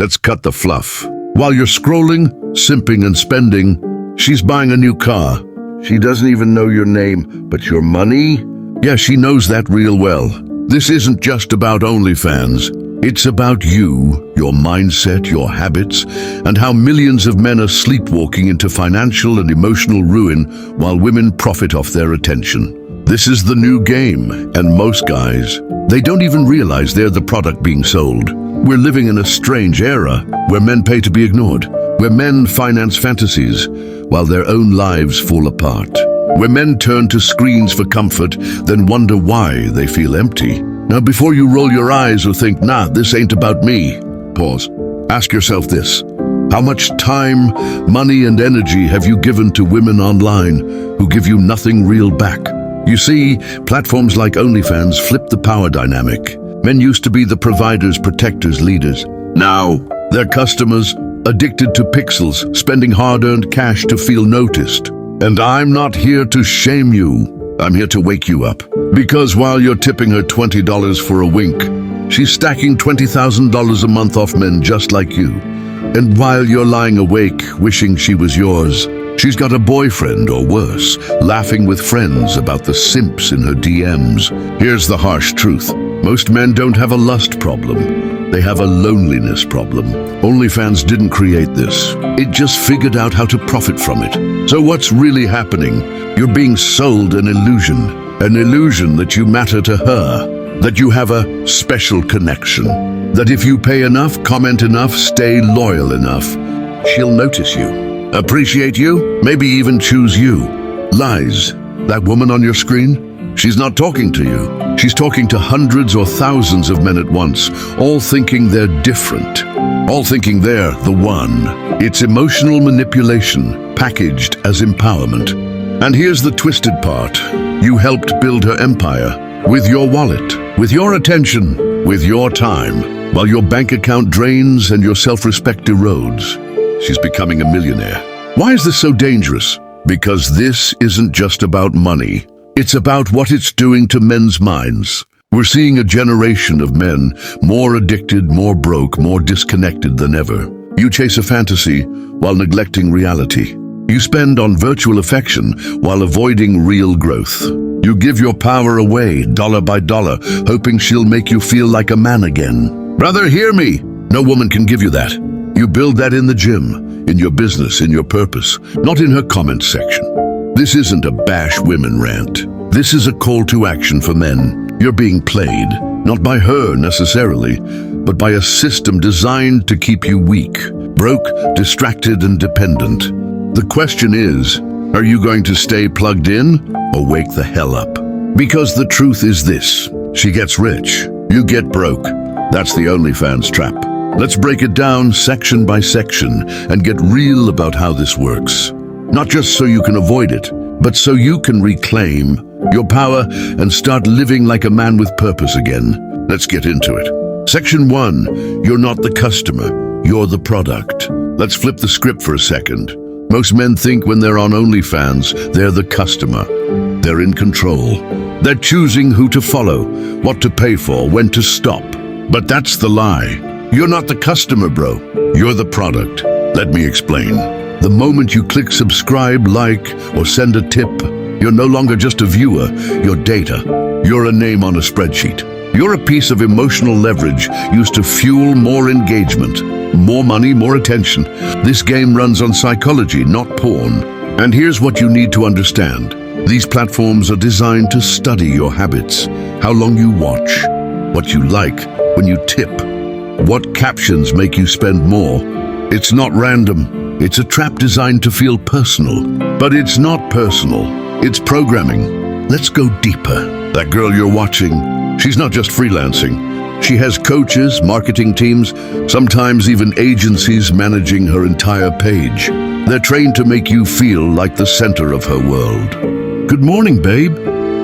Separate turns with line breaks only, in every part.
Let's cut the fluff. While you're scrolling, simping and spending, she's buying a new car. She doesn't even know your name, but your money? Yeah, she knows that real well. This isn't just about OnlyFans. It's about you, your mindset, your habits, and how millions of men are sleepwalking into financial and emotional ruin while women profit off their attention. This is the new game, and most guys, they don't even realize they're the product being sold. We're living in a strange era where men pay to be ignored, where men finance fantasies while their own lives fall apart, where men turn to screens for comfort, then wonder why they feel empty. Now, before you roll your eyes or think, nah, this ain't about me, pause. Ask yourself this. How much time, money, and energy have you given to women online who give you nothing real back? You see, platforms like OnlyFans flip the power dynamic. Men used to be the providers, protectors, leaders. Now, they're customers, addicted to pixels, spending hard-earned cash to feel noticed. And I'm not here to shame you. I'm here to wake you up. Because while you're tipping her $20 for a wink, she's stacking $20,000 a month off men just like you. And while you're lying awake, wishing she was yours, she's got a boyfriend or worse, laughing with friends about the simps in her DMs. Here's the harsh truth. Most men don't have a lust problem. They have a loneliness problem. OnlyFans didn't create this. It just figured out how to profit from it. So what's really happening? You're being sold an illusion that you matter to her, that you have a special connection, that if you pay enough, comment enough, stay loyal enough, she'll notice you, appreciate you, maybe even choose you. Lies. That woman on your screen? She's not talking to you. She's talking to hundreds or thousands of men at once, all thinking they're different, all thinking they're the one. It's emotional manipulation, packaged as empowerment. And here's the twisted part. You helped build her empire with your wallet, with your attention, with your time, while your bank account drains and your self-respect erodes. She's becoming a millionaire. Why is this so dangerous? Because this isn't just about money. It's about what it's doing to men's minds. We're seeing a generation of men more addicted, more broke, more disconnected than ever. You chase a fantasy while neglecting reality. You spend on virtual affection while avoiding real growth. You give your power away, dollar by dollar, hoping she'll make you feel like a man again. Brother, hear me. No woman can give you that. You build that in the gym, in your business, in your purpose, not in her comment section. This isn't a bash women rant. This is a call to action for men. You're being played, not by her necessarily, but by a system designed to keep you weak, broke, distracted, and dependent. The question is, are you going to stay plugged in or wake the hell up? Because the truth is this, she gets rich, you get broke. That's the OnlyFans trap. Let's break it down section by section and get real about how this works. Not just so you can avoid it, but so you can reclaim your power and start living like a man with purpose again. Let's get into it. Section 1, you're not the customer, you're the product. Let's flip the script for a second. Most men think when they're on OnlyFans, they're the customer. They're in control. They're choosing who to follow, what to pay for, when to stop. But that's the lie. You're not the customer, bro. You're the product. Let me explain. The moment you click subscribe, like, or send a tip, you're no longer just a viewer, you're data. You're a name on a spreadsheet. You're a piece of emotional leverage used to fuel more engagement, more money, more attention. This game runs on psychology, not porn. And here's what you need to understand. These platforms are designed to study your habits, how long you watch, what you like when you tip, what captions make you spend more. It's not random. It's a trap designed to feel personal. But it's not personal. It's programming. Let's go deeper. That girl you're watching, she's not just freelancing. She has coaches, marketing teams, sometimes even agencies managing her entire page. They're trained to make you feel like the center of her world. Good morning, babe.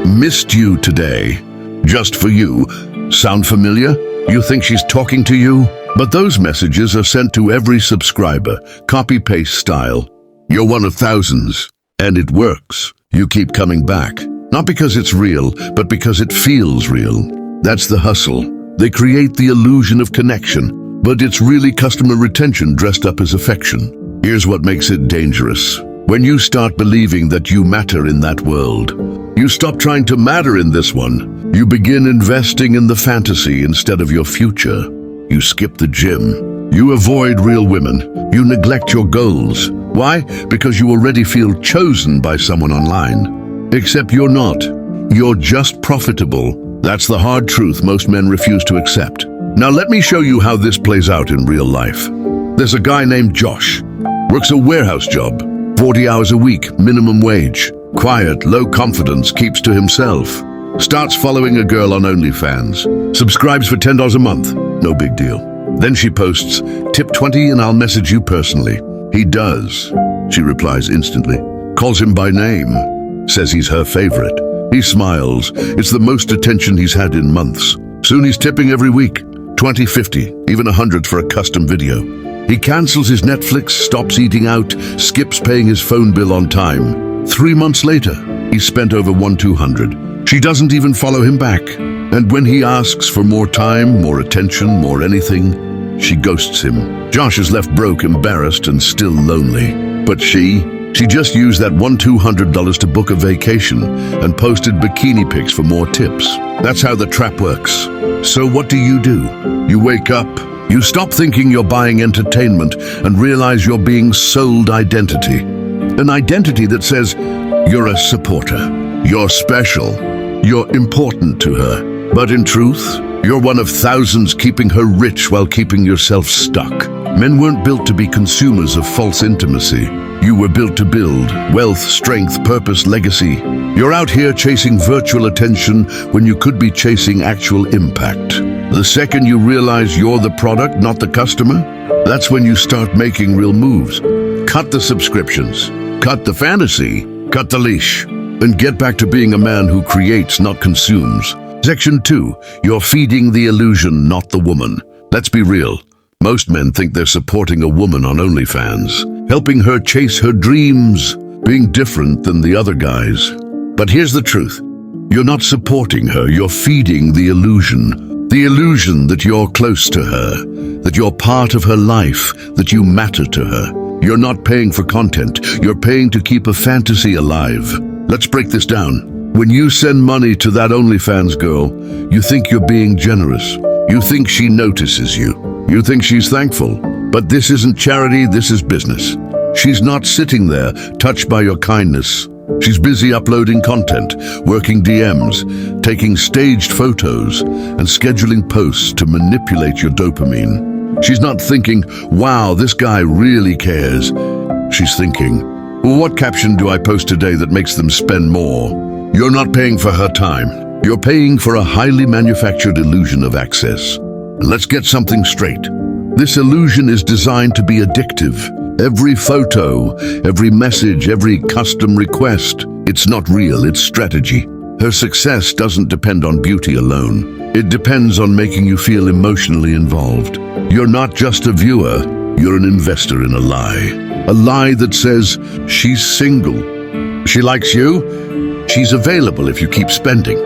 Missed you today. Just for you. Sound familiar? You think she's talking to you? But those messages are sent to every subscriber, copy-paste style. You're one of thousands, and it works. You keep coming back. Not because it's real, but because it feels real. That's the hustle. They create the illusion of connection. but it's really customer retention dressed up as affection. Here's what makes it dangerous. When you start believing that you matter in that world, you stop trying to matter in this one. You begin investing in the fantasy instead of your future. You skip the gym. You avoid real women. You neglect your goals. Why? Because you already feel chosen by someone online. Except you're not. You're just profitable. That's the hard truth most men refuse to accept. Now let me show you how this plays out in real life. There's a guy named Josh. Works a warehouse job. 40 hours a week, minimum wage. Quiet, low confidence, keeps to himself. Starts following a girl on OnlyFans. Subscribes for $10 a month. No big deal. Then she posts, "Tip 20 and I'll message you personally." He does. She replies instantly. Calls him by name. Says he's her favorite. He smiles. It's the most attention he's had in months. Soon he's tipping every week. 20, 50, even 100 for a custom video. He cancels his Netflix, stops eating out, skips paying his phone bill on time. 3 months later, he's spent over $1,200. She doesn't even follow him back. And when he asks for more time, more attention, more anything, she ghosts him. Josh is left broke, embarrassed, and still lonely. But she just used that $1,200 to book a vacation and posted bikini pics for more tips. That's how the trap works. So what do? You wake up, you stop thinking you're buying entertainment and realize you're being sold identity. An identity that says you're a supporter, you're special, you're important to her. But in truth, you're one of thousands keeping her rich while keeping yourself stuck. Men weren't built to be consumers of false intimacy. You were built to build wealth, strength, purpose, legacy. You're out here chasing virtual attention when you could be chasing actual impact. The second you realize you're the product, not the customer, that's when you start making real moves. Cut the subscriptions, cut the fantasy, cut the leash, and get back to being a man who creates, not consumes. Section 2, you're feeding the illusion, not the woman. Let's be real. Most men think they're supporting a woman on OnlyFans, helping her chase her dreams, being different than the other guys. But here's the truth. You're not supporting her, you're feeding the illusion. The illusion that you're close to her, that you're part of her life, that you matter to her. You're not paying for content, you're paying to keep a fantasy alive. Let's break this down. When you send money to that OnlyFans girl, you think you're being generous. You think she notices you. You think she's thankful. But this isn't charity, this is business. She's not sitting there, touched by your kindness. She's busy uploading content, working DMs, taking staged photos, and scheduling posts to manipulate your dopamine. She's not thinking, wow, this guy really cares. She's thinking, well, what caption do I post today that makes them spend more? You're not paying for her time. You're paying for a highly manufactured illusion of access. And let's get something straight. This illusion is designed to be addictive. Every photo, every message, every custom request, it's not real, it's strategy. Her success doesn't depend on beauty alone. It depends on making you feel emotionally involved. You're not just a viewer, you're an investor in a lie. A lie that says, she's single. She likes you, she's available if you keep spending.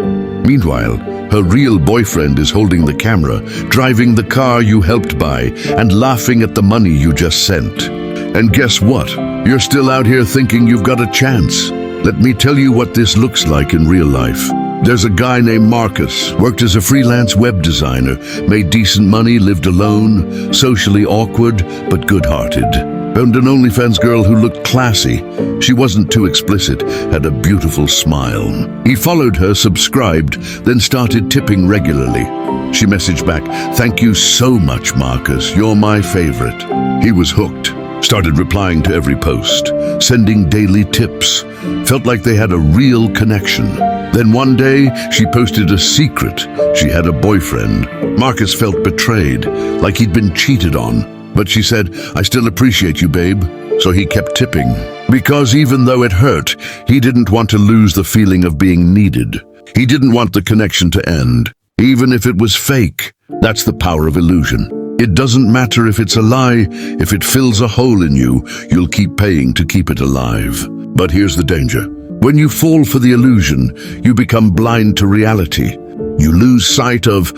Meanwhile, her real boyfriend is holding the camera, driving the car you helped buy, and laughing at the money you just sent. And guess what? You're still out here thinking you've got a chance. Let me tell you what this looks like in real life. There's a guy named Marcus, worked as a freelance web designer, made decent money, lived alone, socially awkward, but good-hearted. Found an OnlyFans girl who looked classy. She wasn't too explicit, had a beautiful smile. He followed her, subscribed, then started tipping regularly. She messaged back, "Thank you so much, Marcus. You're my favorite." He was hooked. Started replying to every post, sending daily tips. Felt like they had a real connection. Then one day, she posted a secret. She had a boyfriend. Marcus felt betrayed, like he'd been cheated on. But she said, "I still appreciate you, babe." So he kept tipping. Because even though it hurt, he didn't want to lose the feeling of being needed. He didn't want the connection to end, even if it was fake. That's the power of illusion. It doesn't matter if it's a lie. If it fills a hole in you, you'll keep paying to keep it alive. But here's the danger. When you fall for the illusion, you become blind to reality. You lose sight of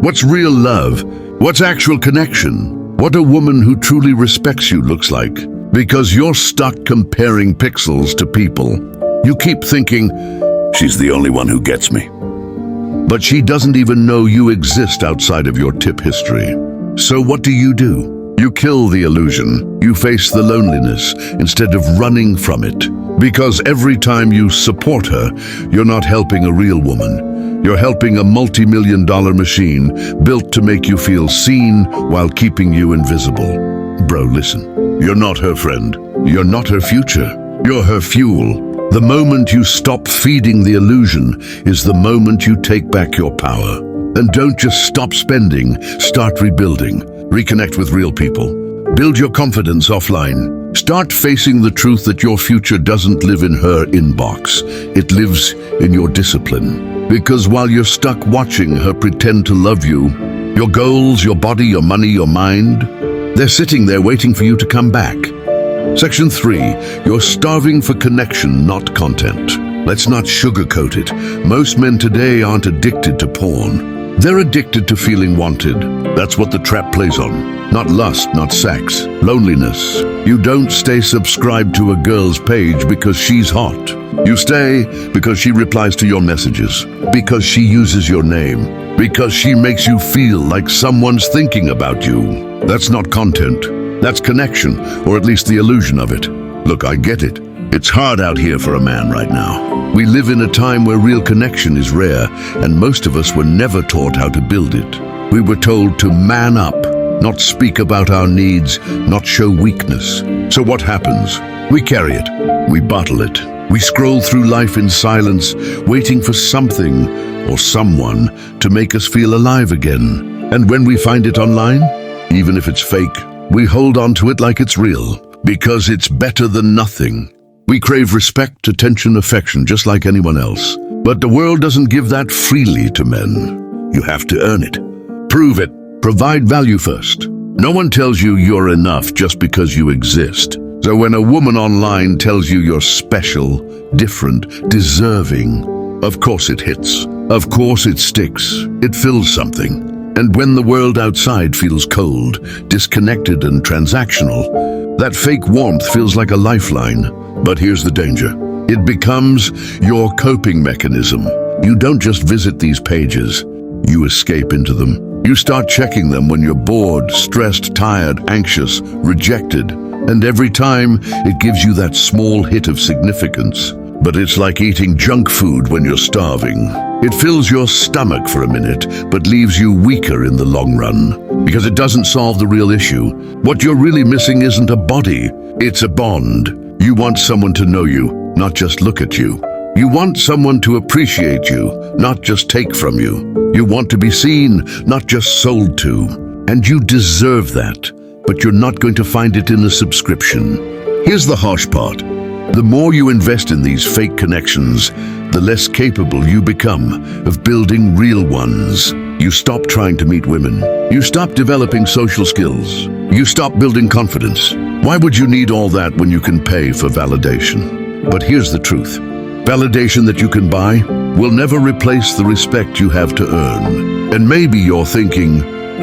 what's real love. What's actual connection? What a woman who truly respects you looks like. Because you're stuck comparing pixels to people. You keep thinking, she's the only one who gets me. But she doesn't even know you exist outside of your tip history. So what do? You kill the illusion. You face the loneliness instead of running from it. Because every time you support her, you're not helping a real woman. You're helping a multi-million-dollar machine built to make you feel seen while keeping you invisible. Bro, listen. You're not her friend. You're not her future. You're her fuel. The moment you stop feeding the illusion is the moment you take back your power. And don't just stop spending, start rebuilding. Reconnect with real people. Build your confidence offline. Start facing the truth that your future doesn't live in her inbox. It lives in your discipline. Because while you're stuck watching her pretend to love you, your goals, your body, your money, your mind, they're sitting there waiting for you to come back. Section 3. You're starving for connection, not content. Let's not sugarcoat it. Most men today aren't addicted to porn. They're addicted to feeling wanted. That's what the trap plays on. Not lust, not sex. Loneliness. You don't stay subscribed to a girl's page because she's hot. You stay because she replies to your messages. Because she uses your name. Because she makes you feel like someone's thinking about you. That's not content. That's connection, or at least the illusion of it. Look, I get it. It's hard out here for a man right now. We live in a time where real connection is rare, and most of us were never taught how to build it. We were told to man up, not speak about our needs, not show weakness. So what happens? We carry it. We bottle it. We scroll through life in silence, waiting for something or someone to make us feel alive again. And when we find it online, even if it's fake, we hold on to it like it's real, because it's better than nothing. We crave respect, attention, affection, just like anyone else. But the world doesn't give that freely to men. You have to earn it. Prove it. Provide value first. No one tells you you're enough just because you exist. So when a woman online tells you you're special, different, deserving, of course it hits. Of course it sticks. It fills something. And when the world outside feels cold, disconnected and transactional, that fake warmth feels like a lifeline. But here's the danger. It becomes your coping mechanism. You don't just visit these pages. You escape into them. You start checking them when you're bored, stressed, tired, anxious, rejected. And every time, it gives you that small hit of significance. But it's like eating junk food when you're starving. It fills your stomach for a minute, but leaves you weaker in the long run. Because it doesn't solve the real issue. What you're really missing isn't a body, it's a bond. You want someone to know you, not just look at you. You want someone to appreciate you, not just take from you. You want to be seen, not just sold to. And you deserve that, but you're not going to find it in a subscription. Here's the harsh part. The more you invest in these fake connections, the less capable you become of building real ones. You stop trying to meet women. You stop developing social skills. You stop building confidence. Why would you need all that when you can pay for validation? But here's the truth. Validation that you can buy will never replace the respect you have to earn. And maybe you're thinking,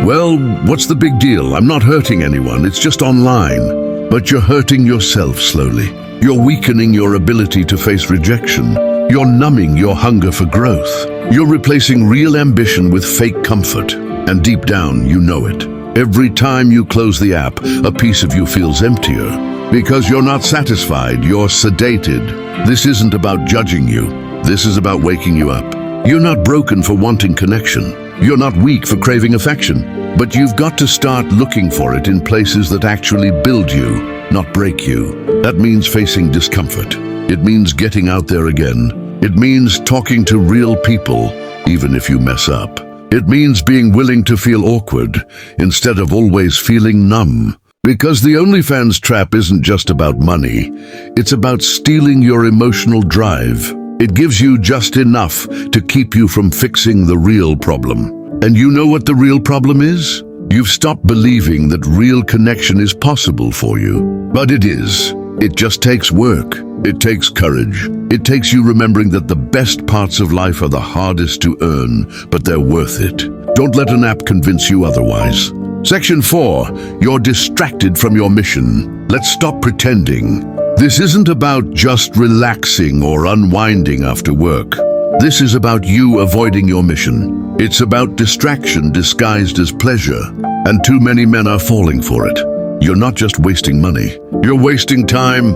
well, what's the big deal? I'm not hurting anyone, it's just online. But you're hurting yourself slowly. You're weakening your ability to face rejection. You're numbing your hunger for growth. You're replacing real ambition with fake comfort. And deep down, you know it. Every time you close the app, a piece of you feels emptier. Because you're not satisfied, you're sedated. This isn't about judging you. This is about waking you up. You're not broken for wanting connection. You're not weak for craving affection. But you've got to start looking for it in places that actually build you, not break you. That means facing discomfort. It means getting out there again. It means talking to real people, even if you mess up. It means being willing to feel awkward instead of always feeling numb. Because the OnlyFans trap isn't just about money. It's about stealing your emotional drive. It gives you just enough to keep you from fixing the real problem. And you know what the real problem is? You've stopped believing that real connection is possible for you. But it is. It just takes work. It takes courage. It takes you remembering that the best parts of life are the hardest to earn, but they're worth it. Don't let an app convince you otherwise. Section 4. You're distracted from your mission. Let's stop pretending. This isn't about just relaxing or unwinding after work. This is about you avoiding your mission. It's about distraction disguised as pleasure, and too many men are falling for it. You're not just wasting money. You're wasting time,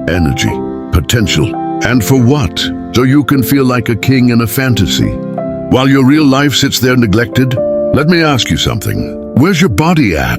energy, potential. And for what? So you can feel like a king in a fantasy, while your real life sits there neglected? Let me ask you something. Where's your body at?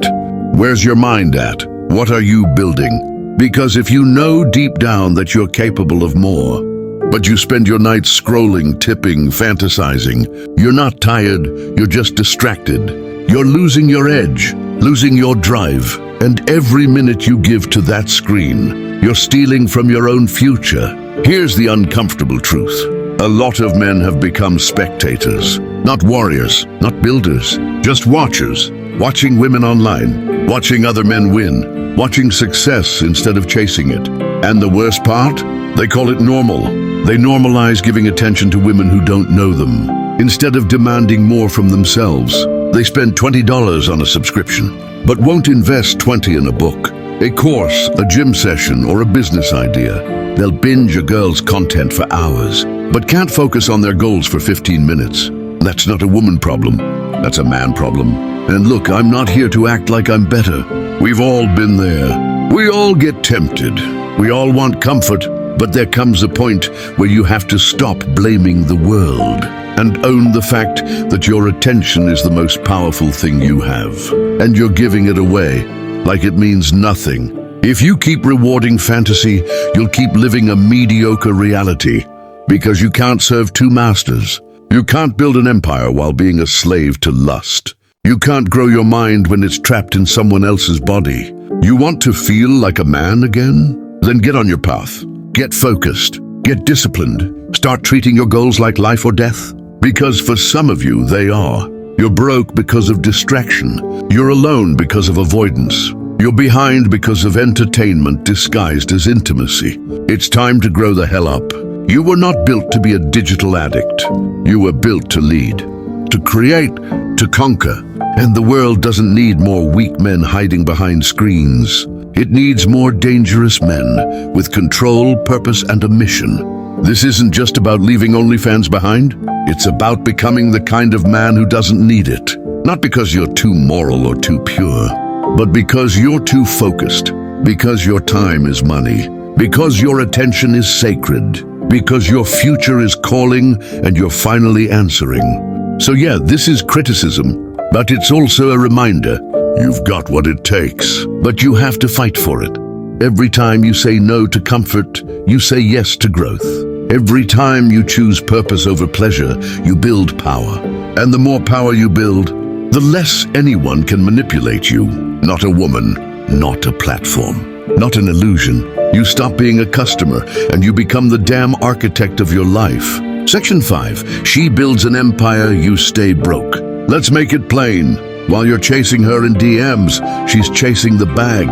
Where's your mind at? What are you building? Because if you know deep down that you're capable of more, but you spend your nights scrolling, tipping, fantasizing, you're not tired, you're just distracted. You're losing your edge, losing your drive, and every minute you give to that screen, you're stealing from your own future. Here's the uncomfortable truth. A lot of men have become spectators, not warriors, not builders, just watchers, watching women online, watching other men win, watching success instead of chasing it. And the worst part? They call it normal. They normalize giving attention to women who don't know them. Instead of demanding more from themselves, they spend $20 on a subscription, but won't invest $20 in a book, a course, a gym session, or a business idea. They'll binge a girl's content for hours, but can't focus on their goals for 15 minutes. That's not a woman problem, that's a man problem. And look, I'm not here to act like I'm better. We've all been there. We all get tempted. We all want comfort, but there comes a point where you have to stop blaming the world and own the fact that your attention is the most powerful thing you have, and you're giving it away like it means nothing. If you keep rewarding fantasy, you'll keep living a mediocre reality, because you can't serve two masters. You can't build an empire while being a slave to lust. You can't grow your mind when it's trapped in someone else's body. You want to feel like a man again? Then get on your path. Get focused. Get disciplined. Start treating your goals like life or death. Because for some of you, they are. You're broke because of distraction. You're alone because of avoidance. You're behind because of entertainment disguised as intimacy. It's time to grow the hell up. You were not built to be a digital addict. You were built to lead, to create, to conquer. And the world doesn't need more weak men hiding behind screens. It needs more dangerous men with control, purpose, and a mission. This isn't just about leaving OnlyFans behind. It's about becoming the kind of man who doesn't need it. Not because you're too moral or too pure, but because you're too focused, because your time is money, because your attention is sacred, because your future is calling and you're finally answering. So yeah, this is criticism, but it's also a reminder. You've got what it takes, but you have to fight for it. Every time you say no to comfort, you say yes to growth. Every time you choose purpose over pleasure, you build power. And the more power you build, the less anyone can manipulate you. Not a woman, not a platform, not an illusion. You stop being a customer and you become the damn architect of your life. Section 5. She builds an empire, you stay broke. Let's make it plain. While you're chasing her in DMs, she's chasing the bag.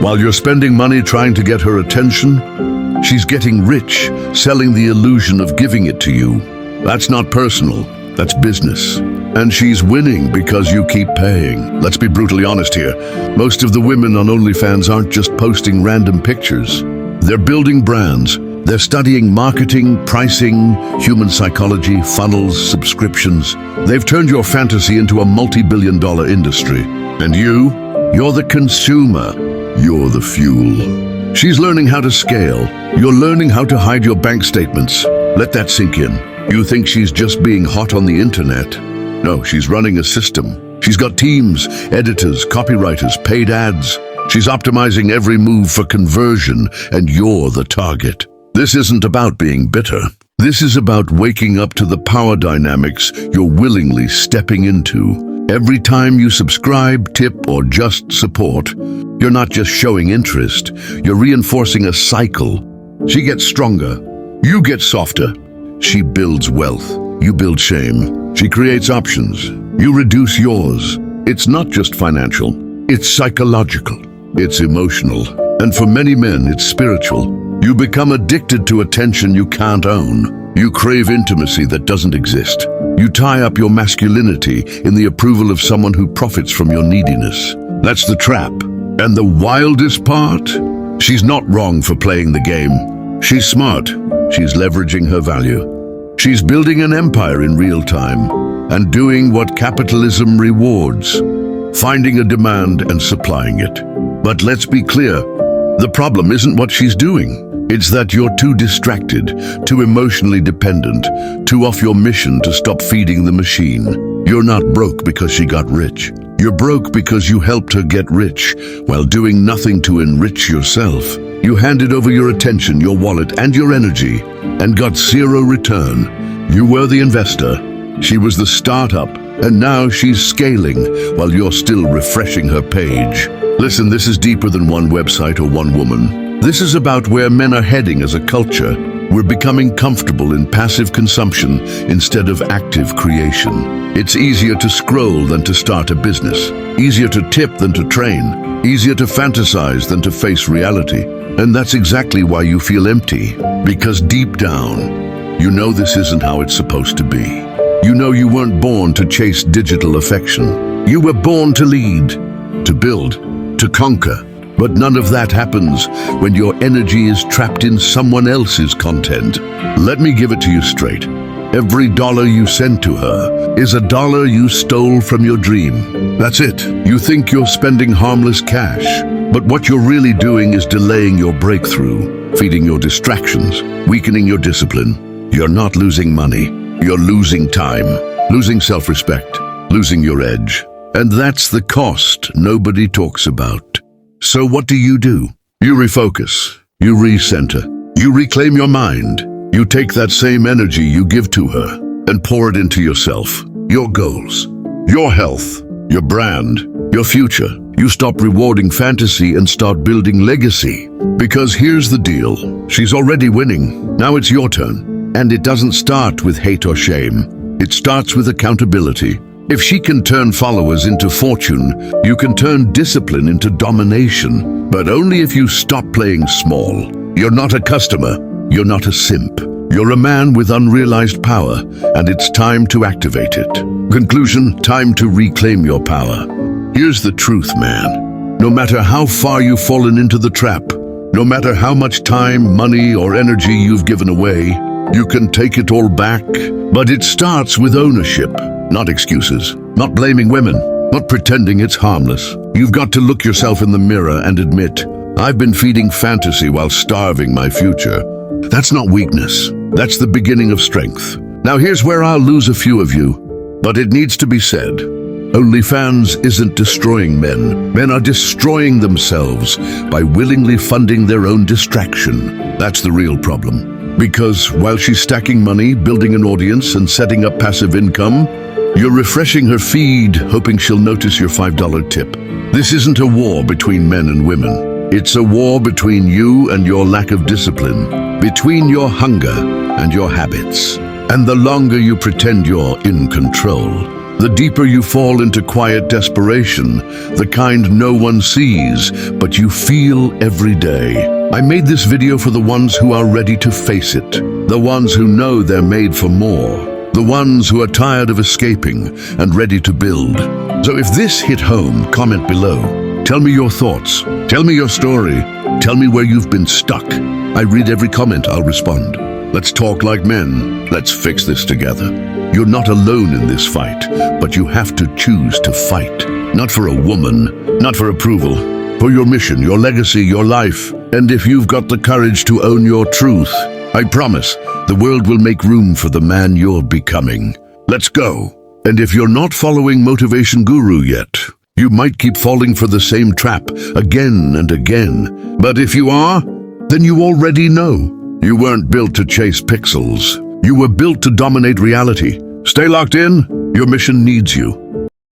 While you're spending money trying to get her attention, she's getting rich, selling the illusion of giving it to you. That's not personal, that's business. And she's winning because you keep paying. Let's be brutally honest here. Most of the women on OnlyFans aren't just posting random pictures. They're building brands. They're studying marketing, pricing, human psychology, funnels, subscriptions. They've turned your fantasy into a multi-billion-dollar industry. And you're the consumer. You're the fuel. She's learning how to scale. You're learning how to hide your bank statements. Let that sink in. You think she's just being hot on the internet. No, she's running a system. She's got teams, editors, copywriters, paid ads. She's optimizing every move for conversion, and you're the target. This isn't about being bitter. This is about waking up to the power dynamics you're willingly stepping into. Every time you subscribe, tip, or just support, you're not just showing interest, you're reinforcing a cycle. She gets stronger. You get softer. She builds wealth. You build shame. She creates options. You reduce yours. It's not just financial. It's psychological. It's emotional. And for many men, it's spiritual. You become addicted to attention you can't own. You crave intimacy that doesn't exist. You tie up your masculinity in the approval of someone who profits from your neediness. That's the trap. And the wildest part? She's not wrong for playing the game. She's smart. She's leveraging her value. She's building an empire in real time and doing what capitalism rewards, finding a demand and supplying it. But let's be clear, the problem isn't what she's doing. It's that you're too distracted, too emotionally dependent, too off your mission to stop feeding the machine. You're not broke because she got rich. You're broke because you helped her get rich while doing nothing to enrich yourself. You handed over your attention, your wallet, and your energy and got zero return. You were the investor. She was the startup, and now she's scaling while you're still refreshing her page. Listen, this is deeper than one website or one woman. This is about where men are heading as a culture. We're becoming comfortable in passive consumption instead of active creation. It's easier to scroll than to start a business. Easier to tip than to train. Easier to fantasize than to face reality. And that's exactly why you feel empty. Because deep down, you know this isn't how it's supposed to be. You know you weren't born to chase digital affection. You were born to lead, to build, to conquer. But none of that happens when your energy is trapped in someone else's content. Let me give it to you straight. Every dollar you send to her is a dollar you stole from your dream. That's it. You think you're spending harmless cash, but what you're really doing is delaying your breakthrough, feeding your distractions, weakening your discipline. You're not losing money. You're losing time, losing self-respect, losing your edge. And that's the cost nobody talks about. So what do? You refocus, you recenter, you reclaim your mind. You take that same energy you give to her and pour it into yourself, your goals, your health, your brand, your future. You stop rewarding fantasy and start building legacy. Because here's the deal, she's already winning. Now it's your turn. And it doesn't start with hate or shame. It starts with accountability. If she can turn followers into fortune, you can turn discipline into domination. But only if you stop playing small. You're not a customer. You're not a simp. You're a man with unrealized power, and it's time to activate it. Conclusion, time to reclaim your power. Here's the truth, man. No matter how far you've fallen into the trap, no matter how much time, money, or energy you've given away, you can take it all back. But it starts with ownership. Not excuses, not blaming women, not pretending it's harmless. You've got to look yourself in the mirror and admit, I've been feeding fantasy while starving my future. That's not weakness. That's the beginning of strength. Now here's where I'll lose a few of you, but it needs to be said. OnlyFans isn't destroying men. Men are destroying themselves by willingly funding their own distraction. That's the real problem. Because while she's stacking money, building an audience, and setting up passive income, you're refreshing her feed, hoping she'll notice your $5 tip. This isn't a war between men and women. It's a war between you and your lack of discipline, between your hunger and your habits. And the longer you pretend you're in control, the deeper you fall into quiet desperation, the kind no one sees, but you feel every day. I made this video for the ones who are ready to face it, the ones who know they're made for more, the ones who are tired of escaping and ready to build. So if this hit home, comment below. Tell me your thoughts. Tell me your story. Tell me where you've been stuck. I read every comment, I'll respond. Let's talk like men. Let's fix this together. You're not alone in this fight, but you have to choose to fight. Not for a woman, not for approval, for your mission, your legacy, your life. And if you've got the courage to own your truth, I promise the world will make room for the man you're becoming. Let's go. And if you're not following Motivation Guru yet, you might keep falling for the same trap again and again. But if you are, then you already know. You weren't built to chase pixels. You were built to dominate reality. Stay locked in. Your mission needs you.